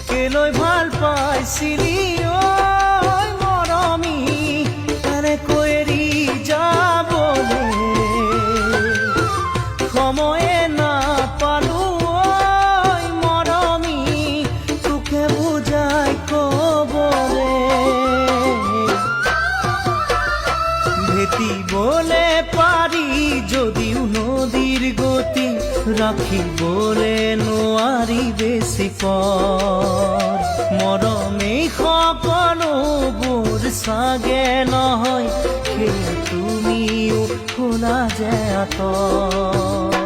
কেলৈ ভাল পাইছিলি ঐ মৰমী এনেকৈ এৰি যাবলৈ সময়ে নাপালো ঐ মৰমী তোকে বুজাই কবলে ভেটিবলে পাৰি যদিও নদীৰ গতি ৰাখিবলে নোৱাৰি বেছি পৰ মৰমেই সকলোবোৰ চাগে নহয় সেয়া তুমিও শুনা যে আঁতৰ